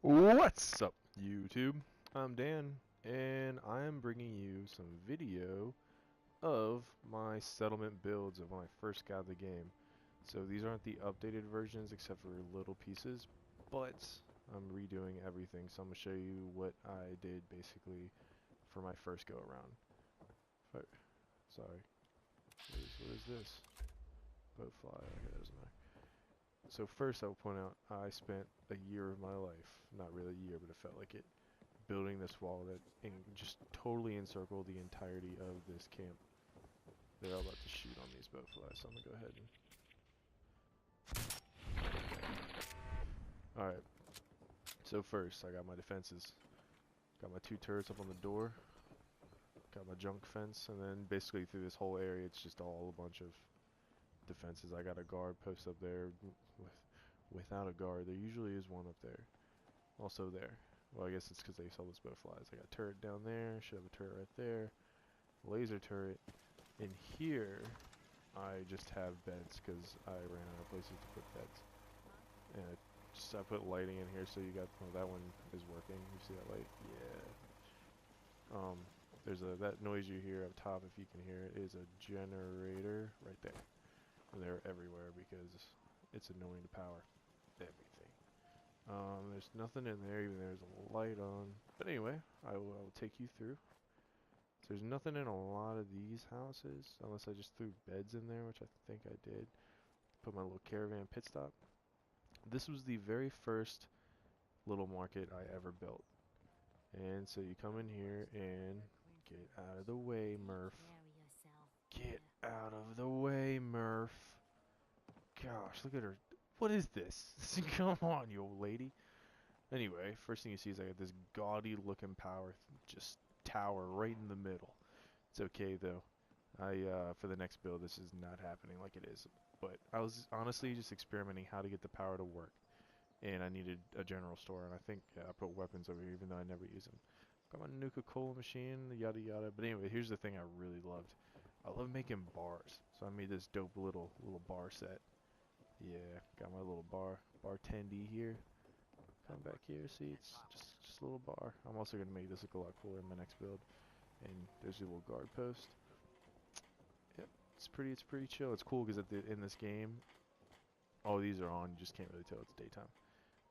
What's up, YouTube? I'm Dan, and I am bringing you some video of my settlement builds of when I first got the game. So these aren't the updated versions except for little pieces, but I'm redoing everything. So I'm going to show you what I did basically for my first go around. Sorry. What is this? Boat fly. Okay, that doesn't matter. So first I'll point out I spent a year of my life, not really a year, but it felt like it, building this wall that just totally encircled the entirety of this camp. They're all about to shoot on these boat flies, so I'm gonna go ahead and... Alright, so first I got my defenses. Got my 2 turrets up on the door, got my junk fence, and then basically through this whole area it's just all a bunch of defenses. I got a guard post up there without a guard. There usually is one up there. Also there. Well, I guess it's because they saw those boat flies. I got a turret down there, should have a turret right there, laser turret. In here, I just have beds because I ran out of places to put beds. And I put lighting in here so you got, well, that one is working. You see that light? Yeah. There's that noise you hear up top, if you can hear it, is a generator right there. And they're everywhere because it's annoying to power everything. There's nothing in there, even there's a light on. But anyway, I will take you through. So there's nothing in a lot of these houses, unless I just threw beds in there, which I think I did. Put my little caravan pit stop. This was the very first little market I ever built. And so you come in here and get out of the way, Murph. Get out of the way, Murph. Gosh, look at her. What is this? Come on, you old lady. Anyway, first thing you see is I got this gaudy looking just tower right in the middle. It's okay though. For the next build, this is not happening like it is. But I was honestly just experimenting how to get the power to work. And I needed a general store, and I think I put weapons over here even though I never use them. Got my Nuka-Cola machine, yada yada. But anyway, here's the thing I really loved. I love making bars. So I made this dope little bar set. Yeah, got my little bartendy here. Come back here, see, it's just a little bar. I'm also going to make this look a lot cooler in my next build. And there's your little guard post. Yep, it's pretty chill. It's cool because in this game, all these are on, you just can't really tell it's daytime.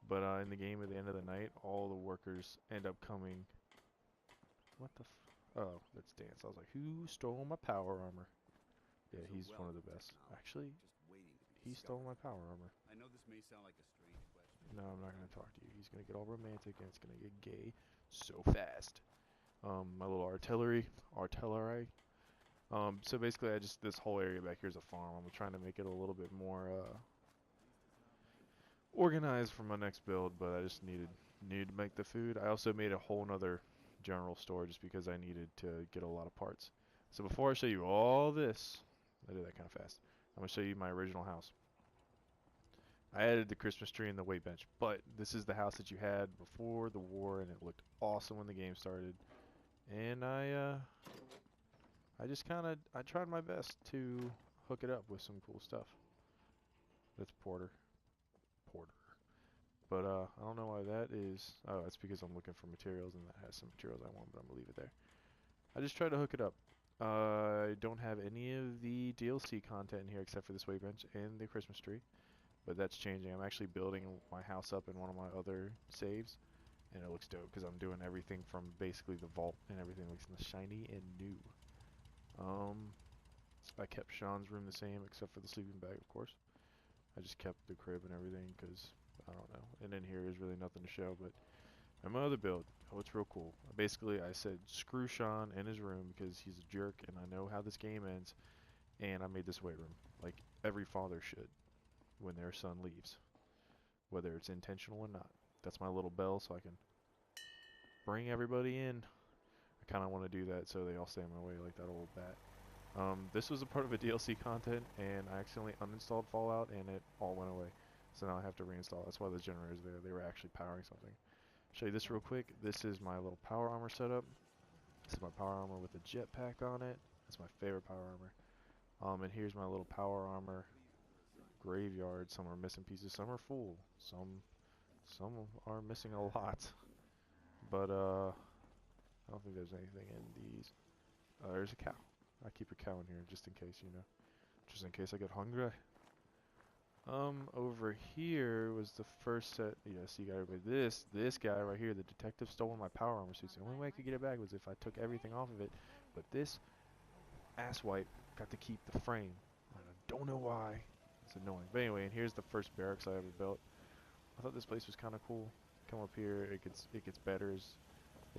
But in the game at the end of the night, all the workers end up coming. What the oh, that's Dance. I was like, who stole my power armor? Yeah, he's one of the best. Actually, he stole my power armor. I know this may sound like a strange question. No, I'm not gonna talk to you. He's gonna get all romantic and it's gonna get gay so fast. My little artillery. So basically, this whole area back here is a farm. I'm trying to make it a little bit more organized for my next build, but I just needed to make the food. I also made a whole nother general store just because I needed to get a lot of parts. So before I show you all this, I did that kind of fast. I'm gonna show you my original house. I added the Christmas tree and the weight bench, but this is the house that you had before the war, and it looked awesome when the game started. And I just I tried my best to hook it up with some cool stuff. That's Porter. But I don't know why that is. Oh, that's because I'm looking for materials, and that has some materials I want, but I'm gonna leave it there. I just tried to hook it up. I don't have any of the DLC content in here except for this weight bench and the Christmas tree. But that's changing. I'm actually building my house up in one of my other saves, and it looks dope because I'm doing everything from basically the vault, and everything looks shiny and new. I kept Sean's room the same except for the sleeping bag, of course. I just kept the crib and everything because I don't know. And in here is really nothing to show, but my other build, oh, it's real cool. Basically, I said screw Sean in his room because he's a jerk, and I know how this game ends. And I made this weight room, like every father should, when their son leaves, whether it's intentional or not. That's my little bell, so I can bring everybody in. I kind of want to do that so they all stay in my way, like that old bat. This was a part of a DLC content, and I accidentally uninstalled Fallout, and it all went away. So now I have to reinstall. That's why the generator's there. They were actually powering something. Show you this real quick. This is my little power armor setup. This is my power armor with a jetpack on it. That's my favorite power armor. And here's my little power armor graveyard. Some are missing pieces. Some are full. Some Some are missing a lot. But, I don't think there's anything in these. There's a cow. I keep a cow in here just in case, you know. Just in case I get hungry. Over here was the first set. Yes, you got everybody. This guy right here, the detective stole my power armor suits. The only way I could get it back was if I took everything off of it. But this asswipe got to keep the frame. I don't know why. It's annoying. But anyway, and here's the first barracks I ever built. I thought this place was kind of cool. Come up here, it gets better as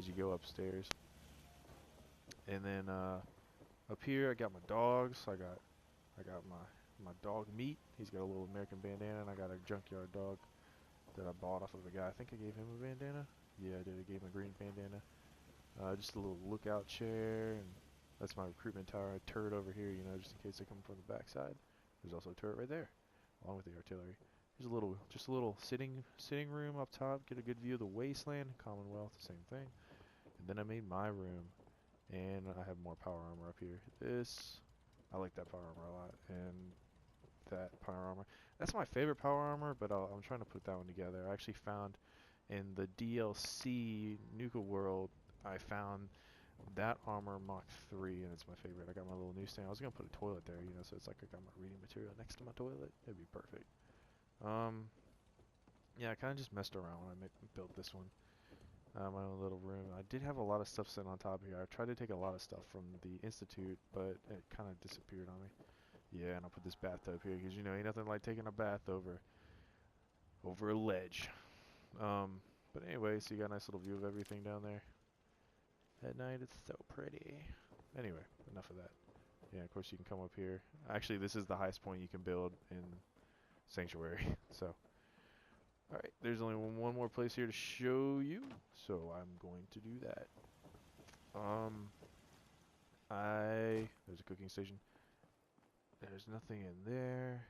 you go upstairs. And then up here I got my dogs. I got my dog Meat. He's got a little American bandana, and I got a junkyard dog that I bought off of a guy. I think I gave him a bandana. Yeah, I did. I gave him a green bandana. Just a little lookout chair, and that's my recruitment tower. A turret over here, you know, just in case they come from the backside. There's also a turret right there, along with the artillery. Here's just a little sitting room up top. Get a good view of the wasteland. Commonwealth, the same thing. And then I made my room, and I have more power armor up here. I like that power armor a lot, and that power armor. That's my favorite power armor, but I'm trying to put that one together. I actually found in the DLC Nuka World, I found that armor Mach 3, and it's my favorite. I got my little newsstand. I was gonna put a toilet there, you know, so it's like I got my reading material next to my toilet. It'd be perfect. Yeah, I kind of just messed around when I built this one. My own little room. I did have a lot of stuff sitting on top here. I tried to take a lot of stuff from the Institute, but it kind of disappeared on me. Yeah, and I'll put this bathtub here because, you know, ain't nothing like taking a bath over a ledge. But anyway, so you got a nice little view of everything down there. At night, it's so pretty. Anyway, enough of that. Yeah, of course you can come up here. Actually, this is the highest point you can build in Sanctuary. So, alright, there's only one more place here to show you, so I'm going to do that. There's a cooking station. There's nothing in there.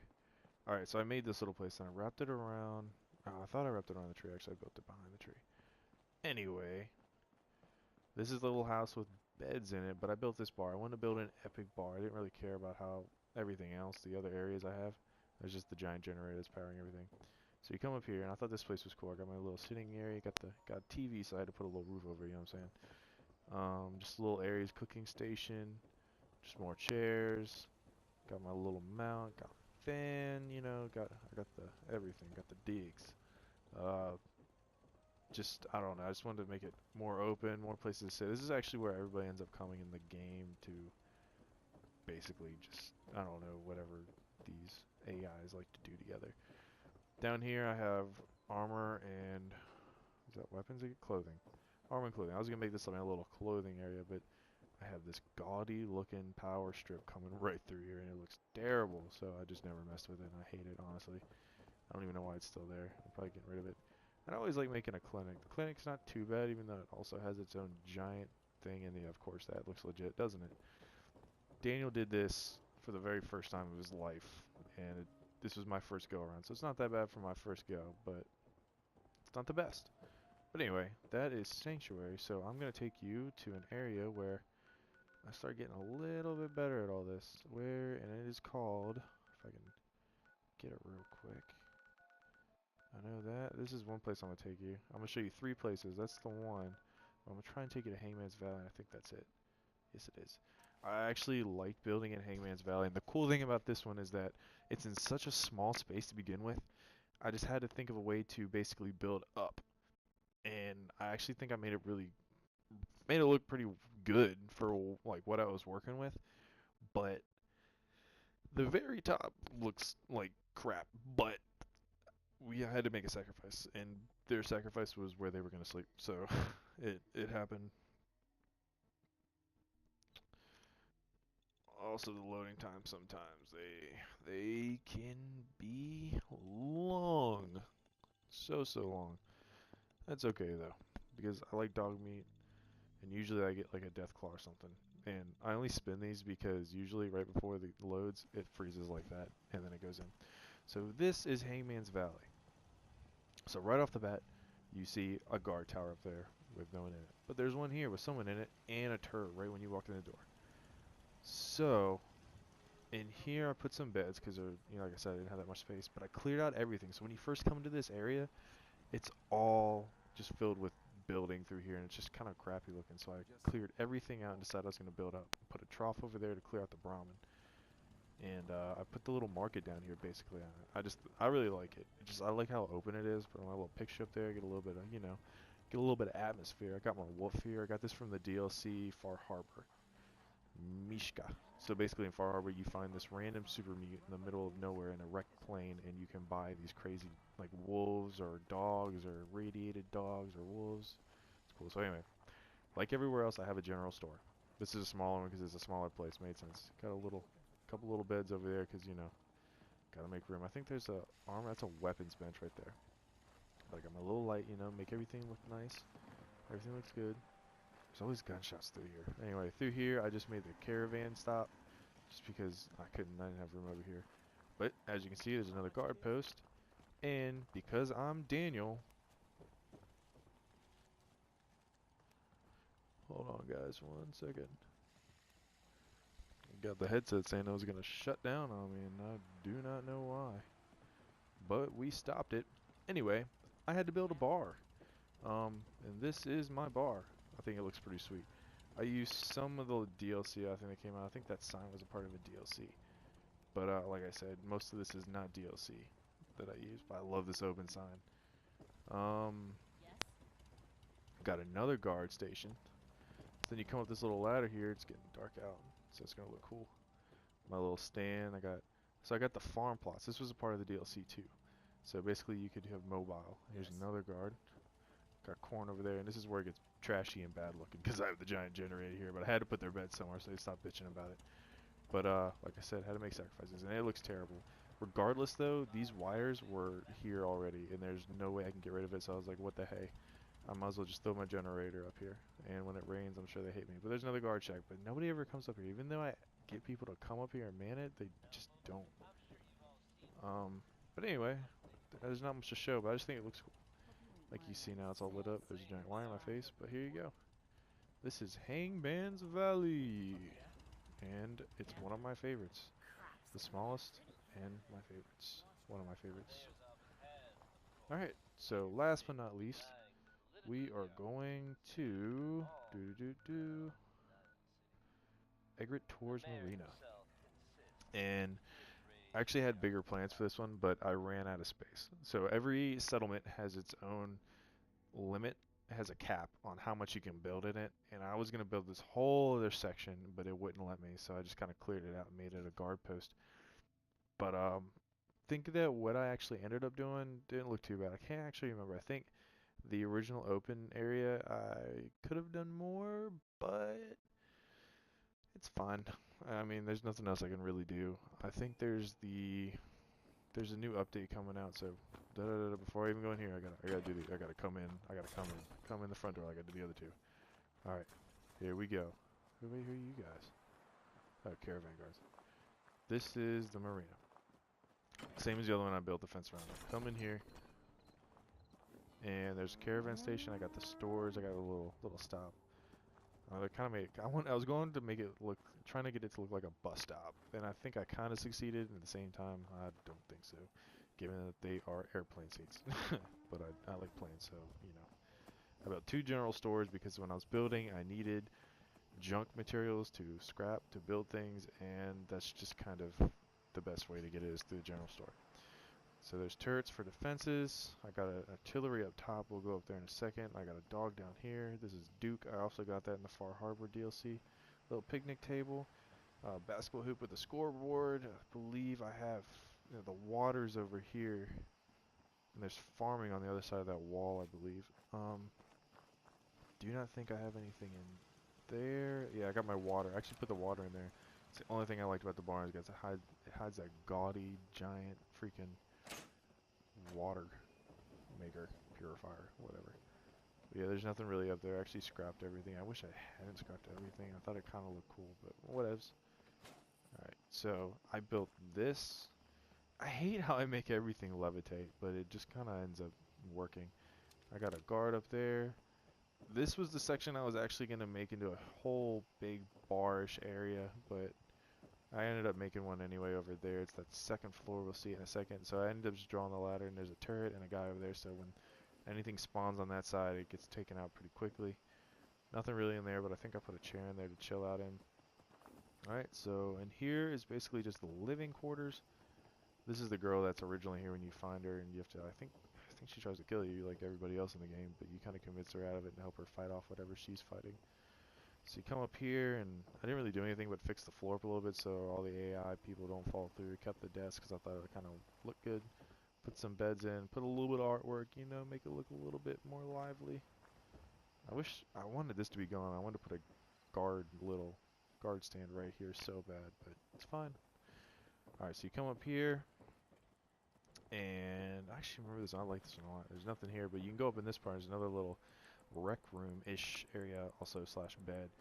Alright, so I made this little place and I wrapped it around. Oh, I thought I wrapped it around the tree. Actually, I built it behind the tree. Anyway, this is the little house with beds in it, but I built this bar. I wanted to build an epic bar. I didn't really care about how everything else, the other areas I have. There's just the giant generator that's powering everything. So you come up here, and I thought this place was cool. I got my little sitting area, got TV, so I had to put a little roof over, you know what I'm saying? Just little areas, cooking station, just more chairs. Got my little mount, got a fan, you know, I got the everything, got the digs. I don't know, I just wanted to make it more open, more places to sit. This is actually where everybody ends up coming in the game to basically just, I don't know, whatever these AIs like to do together. Down here I have armor and, is that weapons? I get clothing. Armor and clothing. I was going to make this like a little clothing area, but I have this gaudy looking power strip coming right through here and it looks terrible, so I just never messed with it and I hate it, honestly. I don't even know why it's still there. I'm probably getting rid of it. And I always like making a clinic. The clinic's not too bad, even though it also has its own giant thing in the, of course, that looks legit, doesn't it? Daniel did this for the very first time of his life, and this was my first go around, so it's not that bad for my first go, but it's not the best. But anyway, that is Sanctuary, so I'm going to take you to an area where I start getting a little bit better at all this, and it is called, if I can get it real quick. I know that. This is one place I'm going to take you. I'm going to show you 3 places. That's the one. I'm going to try and take you to Hangmans Valley, and I think that's it. Yes, it is. I actually like building in Hangmans Valley, and the cool thing about this one is that it's in such a small space to begin with. I just had to think of a way to basically build up, and I actually think I made it look pretty good for like what I was working with, but the very top looks like crap, but we had to make a sacrifice, and their sacrifice was where they were going to sleep, so it happened. Also, the loading time sometimes they can be long, so long. That's okay though, because I like dog meat, and usually I get like a death claw or something. And I only spin these because usually right before the loads, it freezes like that, and then it goes in. So this is Hangman's Valley. So right off the bat, you see a guard tower up there with no one in it. But there's one here with someone in it and a turret right when you walk in the door. So in here I put some beds because, you know, like I said, I didn't have that much space. But I cleared out everything. So when you first come into this area, It's all just filled with building through here, and it's just kind of crappy looking. So I cleared everything out and decided I was going to build up. Put a trough over there to clear out the Brahmin. And I put the little market down here basically on it. I really like it. I like how open it is. Put my little picture up there, get a little bit of, get a little bit of atmosphere. I got my wolf here. I got this from the DLC Far Harbor. Mishka. So basically in Far Harbor you find this random super mutant in the middle of nowhere in a wrecked plane, and you can buy these crazy like wolves or dogs or radiated dogs or wolves. It's cool. So anyway, like everywhere else I have a general store. This is a smaller one because it's a smaller place. Made sense. Got a couple little beds over there because, gotta make room. I think there's a armor. That's a weapons bench right there. But I got my little light, make everything look nice. Everything looks good. There's always gunshots through here. Anyway, through here, I just made the caravan stop, just because I didn't have room over here. But as you can see, there's another guard post, and because I'm Daniel, hold on guys, 1 second. Got the headset saying it was gonna shut down on me, and I do not know why. But we stopped it. Anyway, I had to build a bar. And this is my bar. I think it looks pretty sweet. I used some of the DLC I think that came out. I think that sign was a part of a DLC. But like I said, most of this is not DLC that I use. But I love this open sign. Got another guard station. Then you come up this little ladder here. It's getting dark out, so it's gonna look cool. My little stand. I got the farm plots. This was a part of the DLC too. So basically, you could have mobile. Here's another guard. Got corn over there, and this is where it gets trashy and bad looking because I have the giant generator here. But I had to put their bed somewhere, so they stopped bitching about it. But like I said, had to make sacrifices, and it looks terrible. Regardless, though, these wires were here already, and there's no way I can get rid of it. So I was like, what the hey? I might as well just throw my generator up here. And when it rains, I'm sure they hate me. But there's another guard shack, but nobody ever comes up here. Even though I get people to come up here and man it, they just don't. But anyway, there's not much to show, but I just think it looks cool. Like you see now, it's all lit up. There's a giant wire in my face, but here you go. This is Hangmans Valley, and it's one of my favorites. The smallest and my favorites. One of my favorites. Alright, so last but not least, we are going to Egret Tours Marina. And I actually had bigger plans for this one, but I ran out of space. So every settlement has its own limit, has a cap on how much you can build in it, and I was going to build this whole other section, but it wouldn't let me, so I just kind of cleared it out and made it a guard post. But think that what I actually ended up doing didn't look too bad. I can't actually remember. I think the original open area I could have done more, but it's fine. I mean, there's nothing else I can really do. I think there's a new update coming out, so before I even go in here, I gotta do I gotta come in the front door. I gotta do the other two. All right, here we go. Who are you guys? Oh, caravan guards. This is the marina. Same as the other one. I built the fence around it. Come in here, and there's a caravan station. I got the stores. I got a little stop. They kind of made. I was going to make it look, trying to get it to look like a bus stop, and I think I kind of succeeded. At the same time, I don't think so, given that they are airplane seats. But I like planes, so I built 2 general stores because when I was building, I needed junk materials to scrap to build things, and that's just kind of the best way to get it is through the general store. So there's turrets for defenses. I got an artillery up top. We'll go up there in a second. I got a dog down here. This is Duke. I also got that in the Far Harbor DLC. Little picnic table. Basketball hoop with a scoreboard. I believe I have the waters over here. And there's farming on the other side of that wall, I believe. Do not think I have anything in there. Yeah, I got my water. I actually put the water in there. It's the only thing I liked about the barn is it hides that gaudy, giant, freaking water maker, purifier, whatever. But yeah, there's nothing really up there. I actually scrapped everything. I wish I hadn't scrapped everything. I thought it kind of looked cool, but whatevs. Alright, so I built this. I hate how I make everything levitate, but it just kind of ends up working. I got a guard up there. This was the section I was actually going to make into a whole big bar-ish area, but I ended up making one anyway over there. It's that second floor. We'll see it in a second. So I ended up just drawing the ladder, and there's a turret and a guy over there. So when Anything spawns on that side, it gets taken out pretty quickly. Nothing really in there, but I think I put a chair in there to chill out in. Alright, so in here is basically just the living quarters. This is the girl that's originally here when you find her, and you have to, I think she tries to kill you like everybody else in the game, but you kind of convince her out of it and help her fight off whatever she's fighting. So you come up here, and I didn't really do anything but fix the floor up a little bit so all the AI people don't fall through. Kept the desk because I thought it would kind of look good. Put some beds in, put a little bit of artwork, you know, make it look a little bit more lively. I wanted this to be gone. I wanted to put a little guard stand right here so bad, but it's fine. Alright, so you come up here, and I actually remember this. I like this one a lot. There's nothing here, but you can go up in this part. There's another little rec room-ish area, also slash bed.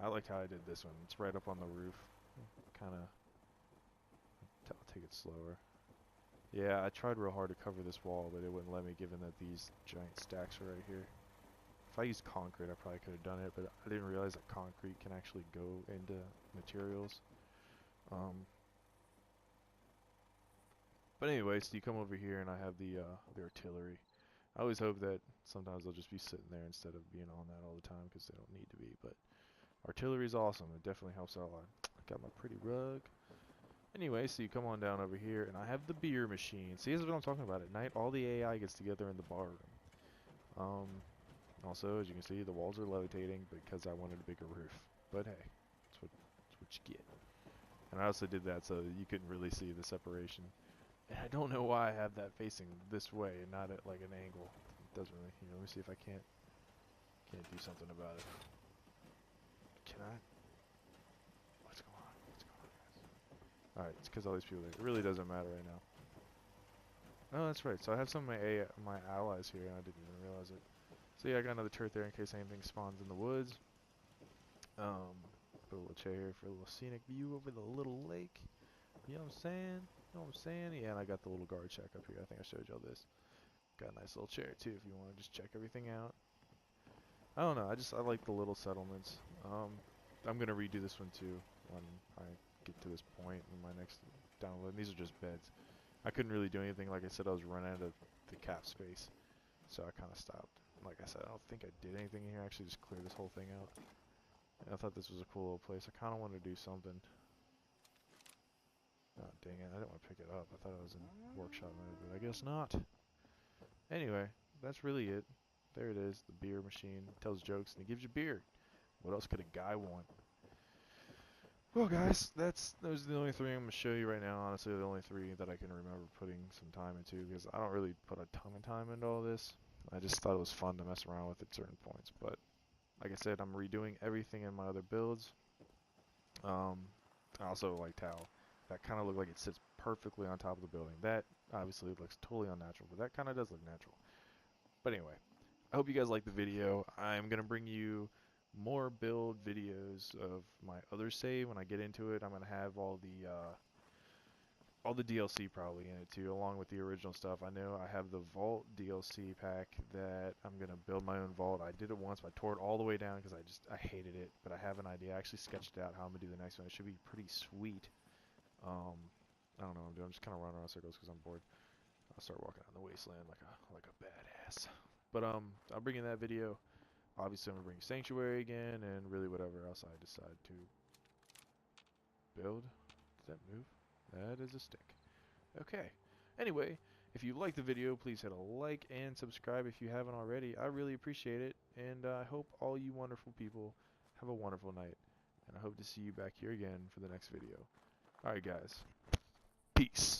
I liked how I did this one. It's right up on the roof. Kind of. I'll take it slower. Yeah, I tried real hard to cover this wall, but it wouldn't let me, given that these giant stacks are right here. If I used concrete, I probably could have done it, but I didn't realize that concrete can actually go into materials. But anyway, so you come over here, and I have the artillery. I always hope that sometimes they'll just be sitting there instead of being on that all the time, because they don't need to be. But artillery is awesome. It definitely helps out a lot. Got my pretty rug. Anyway, so you come on down over here, and I have the beer machine. See, this is what I'm talking about. At night, all the AI gets together in the bar room. Also, as you can see, the walls are levitating because I wanted a bigger roof. But hey, that's what you get. And I also did that so that you couldn't really see the separation. And I don't know why I have that facing this way and not at like an angle. It doesn't really, you know, let me see if I can't do something about it. Can I? What's going on? What's going on, guys? Alright, it's because all these people there. It really doesn't matter right now. Oh, that's right. So I have some of my allies here, and I didn't even realize it. So yeah, I got another turret there in case anything spawns in the woods. Put a little chair here for a little scenic view over the little lake. You know what I'm saying? You know what I'm saying? Yeah, and I got the little guard shack up here. I think I showed y'all this. Got a nice little chair too if you want to just check everything out. I don't know. I like the little settlements. I'm gonna redo this one too when I get to this point in my next download. And these are just beds. I couldn't really do anything. Like I said, I was running out of the cap space, so I kind of stopped. Like I said, I don't think I did anything here. I actually just cleared this whole thing out. And I thought this was a cool little place. I kind of wanted to do something. Oh, dang it. I didn't want to pick it up. I thought I was in workshop mode, but I guess not. Anyway, that's really it. There it is. The beer machine. It tells jokes and it gives you beer. What else could a guy want? Well, guys, those are the only three I'm going to show you right now. Honestly, the only three that I can remember putting some time into, because I don't really put a ton of time into all this. I just thought it was fun to mess around with at certain points. But like I said, I'm redoing everything in my other builds. I also liked how that kind of looked like it sits perfectly on top of the building. That obviously looks totally unnatural, but that kind of does look natural. But anyway, I hope you guys liked the video. I'm going to bring you more build videos of my other save. When I get into it, I'm going to have all the DLC probably in it too, along with the original stuff. I know I have the Vault DLC pack that I'm going to build my own vault. I did it once, but I tore it all the way down because I hated it. But I have an idea. I actually sketched out how I'm going to do the next one. It should be pretty sweet. I don't know what I'm doing. I'm just kind of running around circles because I'm bored. I'll start walking out in the wasteland like a badass. But I'll bring in that video. Obviously, I'm gonna bring Sanctuary again, and really whatever else I decide to build. Does that move? That is a stick. Okay. Anyway, if you like the video, please hit a like and subscribe if you haven't already. I really appreciate it, and I hope all you wonderful people have a wonderful night. And I hope to see you back here again for the next video. Alright, guys. Peace.